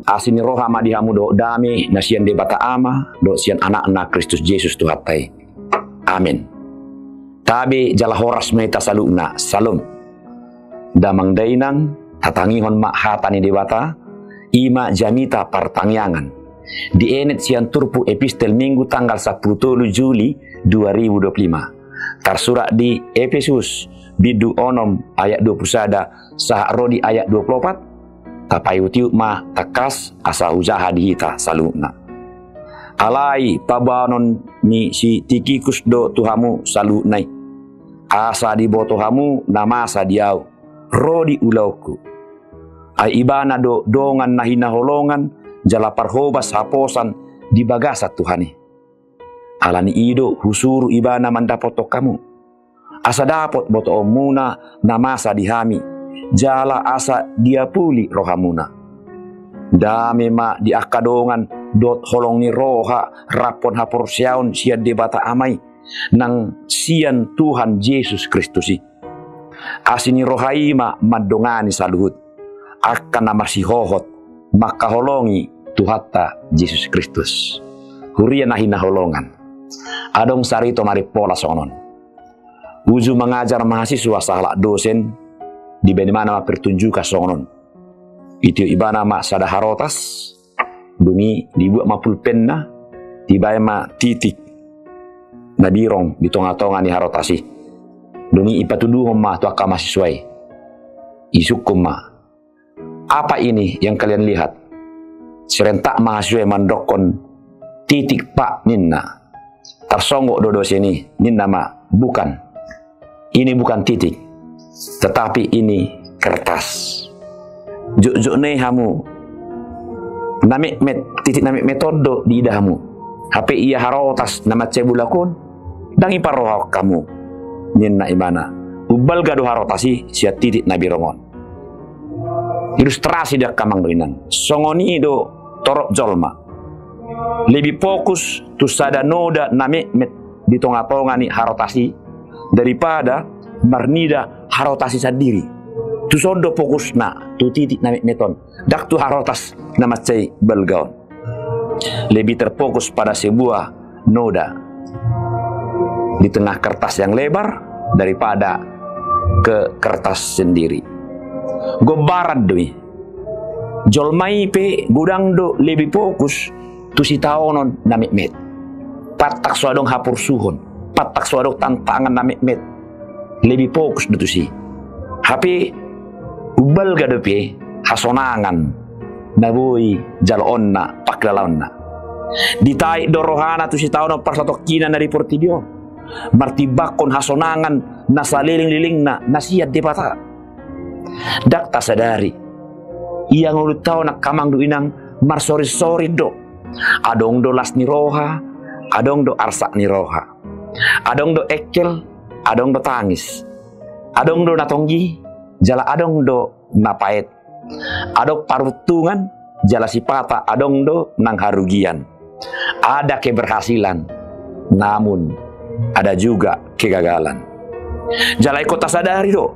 asini roha madihamu do dami nasian debata ama do sian anak-anak Kristus Yesus Tuhatai. Amin. Tabi jala horas meta saluna salum. Damang dainang tatangihon mak hatani debata ima jamita partangyangan. Di enet sian turpu epistel minggu tanggal 10 Juli 2025. Tersurat di Efesus bidu onom ayat 21 sah rodi ayat 24. Tapayutiu ma takas asa ujaha dihita saluna. Alai pabanon ni si Tikikus do tuhamu salunai. Asa di botohamu namasa diau rodi ulauku. Ai ibana do dongan nahina holongan jala parhobas haposan di bagasa Tuhani. Alani ido husuru ibana mandapoto kamu. Asa dapot boto omuna namasa dihami. Jala asa dia puli rohamuna. Dame ma di akadongan dot holong ni roha rapon hapor siaun sian debata amai. Nang sian Tuhan Yesus Kristusi. Asini rohaima madongani saluhut. Akan namasi hohot maka holongi Tuhata Yesus Kristus. Huria nahina holongan. Adong sarito maripola sonon. Uju mengajar mahasiswa salah dosen di bagaimana pertunjukan sonon. Itu ibana ma sada harotas. Dungi dibuat ma pulpenna. Tiba ma titik. Nadirong di tonga-tonga ni harotasi. Dungi ipatuduh ma tuaka mahasiswai. Isukum ma. Apa ini yang kalian lihat? Serentak mahasiswa mandokon titik pak ninna. Tersonggok dodo sini ninna ma. Bukan. Ini bukan titik. Tetapi ini kertas. Juk ne hamu. Namik met titik namik metodo di idahmu. HP iya harotas nama cebulakun. Dangi paroh kamu. Ninna ibana. Ubal gado harotasi sia titik nabi rongon. Ilustrasi dak kamang doinan. Songoni do torok jolma. Lebih fokus tu sada noda name met di tonga-tonga ni harotasi daripada marnida harotasi sendiri. Tu sondo fokus na tu titik name meton. Dak tu harotas nama cai belgaon. Lebih terfokus pada sebuah noda di tengah kertas yang lebar daripada ke kertas sendiri. Gobaran doi. Jolmai pe gudang do lebih fokus tu si taonon namik met. Patak suadong hapur suhon. Patak suadong tantangan namik met. Lebih fokus do tu si. Hape ubal gado pe hasonangan. Nabui jalon na paklalaon na. Ditai dorohana tu si taonon parsatokina dari portibio. Martibakon hasonangan nasaliling-liling na nasiat di pata. Dak tak sadari ia ngulut tau nak kamang do inang marsori-sori do. Adong do las ni roha, adong do arsak ni roha. Adong do ekel, adong do tangis. Adong do natonggi, jala adong do napait. Adong parutungan, jala sipata adong do nang harugian. Ada keberhasilan, namun ada juga kegagalan. Jala ikut tak sadari do.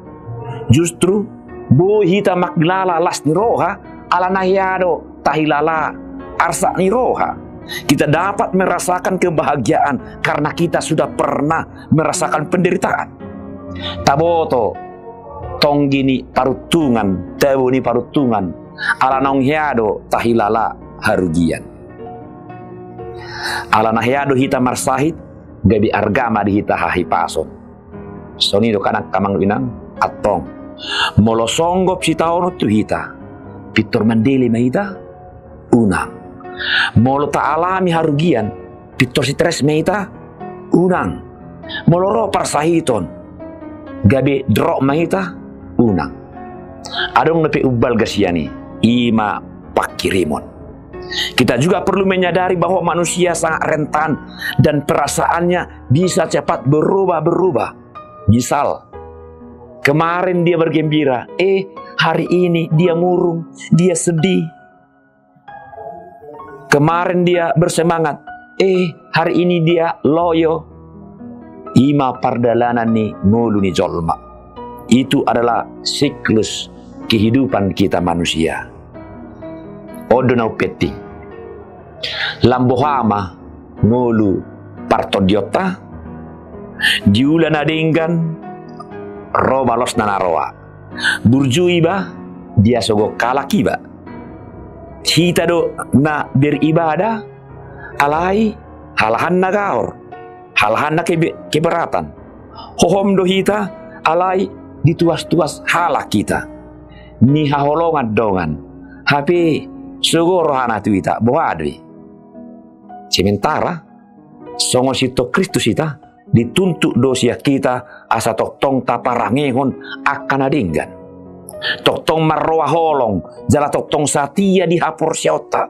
Justru bu hita maglala las ni roha ala nahyado tahilala arsa ni roha. Kita dapat merasakan kebahagiaan karena kita sudah pernah merasakan penderitaan. Taboto tonggini parutungan, tebuni parutungan ala nonghyado tahilala harugian. Ala nahyado hita marsahit gabi argama di hita hahipason. Sonido kanak kamang inang atong molo songgop si taono tu hita pitor mandeli mahita unang molo ta alami harugian pitor si tres mahita unang molo ro parsahiton gabe drok mahita unang adong nepe ubal gasiani ima pakirimon. Kita juga perlu menyadari bahwa manusia sangat rentan dan perasaannya bisa cepat berubah-berubah. Misal kemarin dia bergembira, hari ini dia murung, dia sedih. Kemarin dia bersemangat, hari ini dia loyo. Ima pardalanan ni mulu ni jolma. Itu adalah siklus kehidupan kita manusia. Odo na upeti. Lambohama ngolu partodiota. Diula na denggan robalos na naroa. Burjui ba dia sogo kalaki ba. Hita do na beribadah alai halahan na gaor. Halahan na keberatan. Hohom do hita alai dituas-tuas hala kita. Ni haholongan dongan. Hape sogoro hana tuita boadwi. Sementara songo sito Kristus ita dituntut dosia kita asa toktong taparangengon akan adinggan. Toktong marroa holong jala toktong satia di hapor siota.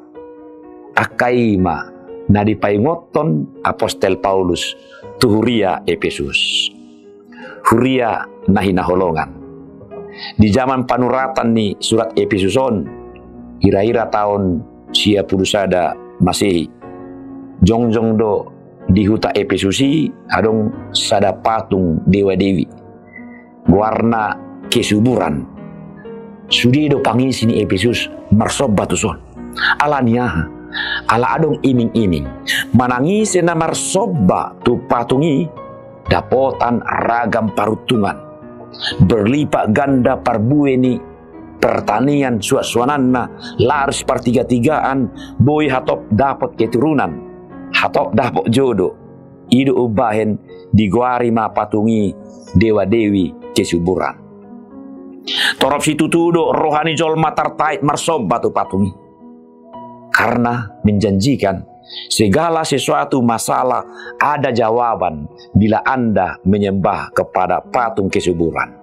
Akaima na dipaingoton apostel Paulus tuhuria Efesus. Huria nahina holongan. Di zaman panuratan ni surat Efesuson, ira-ira tahun 10 sada Masehi. Jongjong do di huta Efesusi adong sada patung dewa-dewi. Warna kesuburan. Sudi do pangisi ni Efesus marsobat tuson. Alania ala adong iming-iming. Manangisi na marsoba tu patungi dapotan ragam parutungan. Berlipat ganda parbueni pertanian suaswananna laris partiga-tigaan boy hatop dapat keturunan hatop dapat jodoh idu ubahen diguari ma patungi dewa-dewi kesuburan. Torop situ tudo rohani jol matar tait marsoba tu patungi karena menjanjikan segala sesuatu masalah ada jawaban bila Anda menyembah kepada patung kesuburan.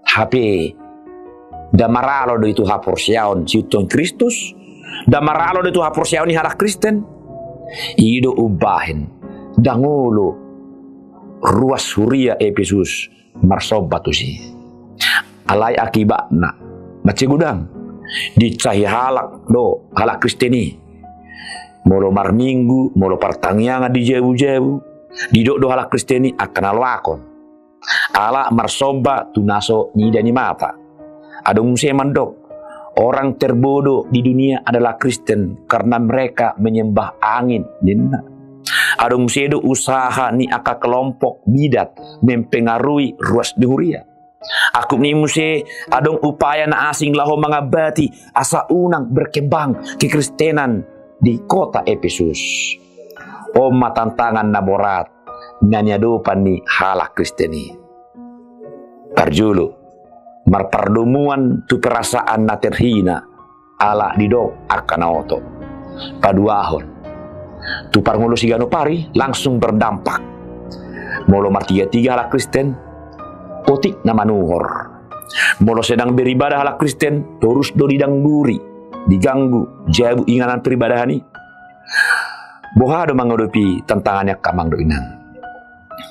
Hape damaralo do itu hapor siaon siuton Kristus, damaralo do itu hapor siaon ni halak Kristen. Ido ubahin dangolo ruas huria Efesus marsobatusi. Alai akibatna baca gudang dicahi halak do halak Kristeni. Molo mar minggu, molo pertangyangan di jebu-jebu, di do halak Kristeni akan alwakon. Ala marsoba tunaso nida ni mata. Adong semandok, orang terbodoh di dunia adalah Kristen karena mereka menyembah angin. Adong sedo usaha ni aka kelompok bidat mempengaruhi ruas dihuria. Aku ni muse adong upaya na asing laho mengabati asa unang berkembang kekristenan di kota Efesus. Oma tantangan na borat nanyadupan ni halak Kristeni. Parjulu marpardumuan tu perasaan na terhina ala didok akan auto. Paduahon tu parngolo sigano pari langsung berdampak. Molo martiga-tiga halak Kristen otik na manuhor. Molo sedang beribadah halak Kristen terus do didang duri diganggu jabu inganan peribadahani. Bohado menghadapi tantangannya kamang doinan.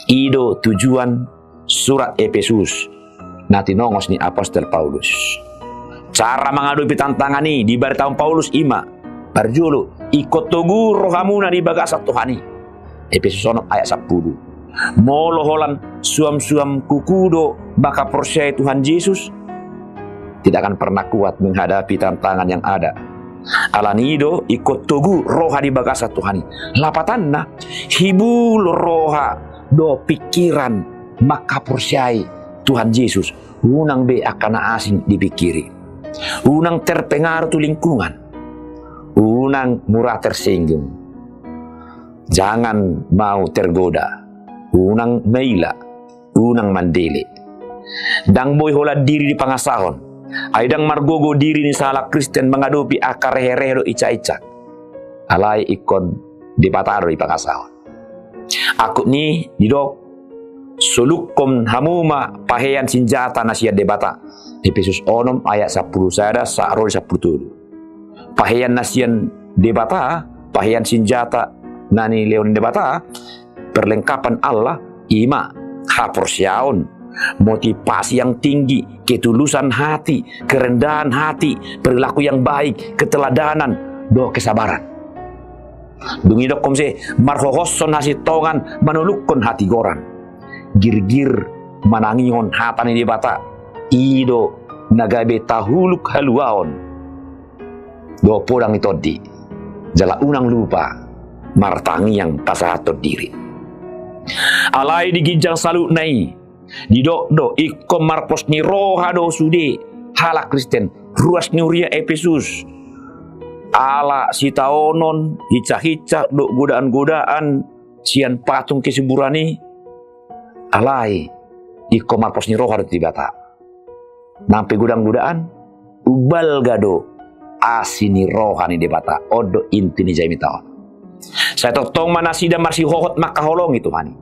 Ido tujuan surat Efesus nati nongos ni apostel Paulus. Cara menghadapi tantangan ini di bar tahun Paulus ima barjulu ikut tugu rohamuna di bagasa Tuhani. Efesus ayat 10. Molo holan suam-suam kukudo baka percaya Tuhan Yesus tidak akan pernah kuat menghadapi tantangan yang ada. Alanido ikut tugu roha di bagasa Tuhani. Lapatanna hibul roha do pikiran maka percaya Tuhan Yesus. Unang be akan asing dipikiri. Unang terpengaruh tu lingkungan. Unang murah tersinggung. Jangan mau tergoda. Unang meila. Unang mandili. Dang boy hola diri di pangasahon. Aidang margogo diri ni salah Kristen mengadupi akar rehe-rehe ica-ica. Alai ikon dipataro di pangasahon. Aku ni didok sulukom hamuma pahean sinjata nasia debata. Efesus 6 ayat 10 sada sa'rol 10. Pahean nasian debata, pahean sinjata nani leon debata, perlengkapan Allah ima haporsiaon. Motivasi yang tinggi, ketulusan hati, kerendahan hati, perilaku yang baik, keteladanan, do kesabaran. Dungidok komse marhohoson hasi tongan manulukon hati goran. Gir-gir manangihon hatani di bata. Ido nagabe tahuluk haluaon. do podang itodi jala unang lupa martangi yang pasahatot diri alai digijang salu nai di do iko marpos ni roha do sude hala Kristen ruas nyuria Efesus ala sitaonon hica-hica do godaan-godaan sian patung kesuburani alai iko marpos ni roha do tibata nampi godang-godaan ubal gado asini rohani debata odo inti ni jami taon saya totong mana sida marsi hohot makaholong itu mani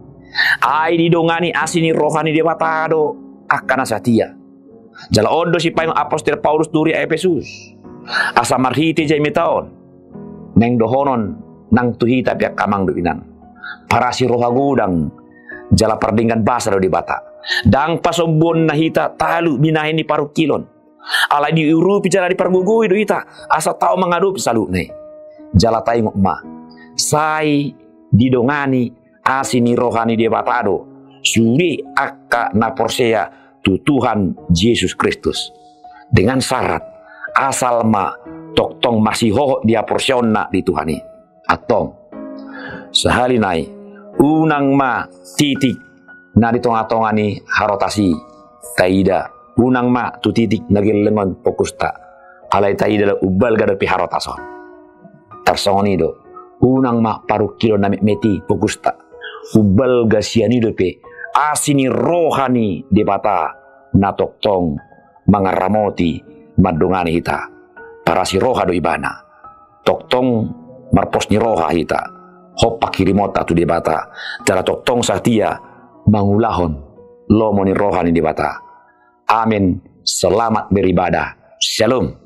ai didongani asini rohani debata do akana satia jala odo si payung apostol Paulus duri Efesus asa marhiti jami taon neng dohonon nang tuhita pihak kamang do inang para si roha gudang jala pardinggan basa do debata dang pasobon nahita talu binahin di paru kilon ala diurupi jala di pargugui do ita asa tau mengadupi salu ne jala taingok ma sai didongani asini rohani dia batado suri akka na porsea tu Tuhan Yesus Kristus dengan syarat asal ma toktong masih ho dia porsionna di Tuhani atong sehali nai unang ma titik na ditonga-tongani harotasi taida unang ma tu titik nagilengon pokusta alai taida ubal gada pi harotason tarsongoni do unang ma paru kilo na meti pokusta ubal gasiani do pe asini rohani debata na toktong mangaramoti madungani hita para si roha do ibana toktong marpos ni roha hita hopa kirimota tu debata cara toktong satia mangulahon lomo ni rohani debata amin selamat beribadah shalom.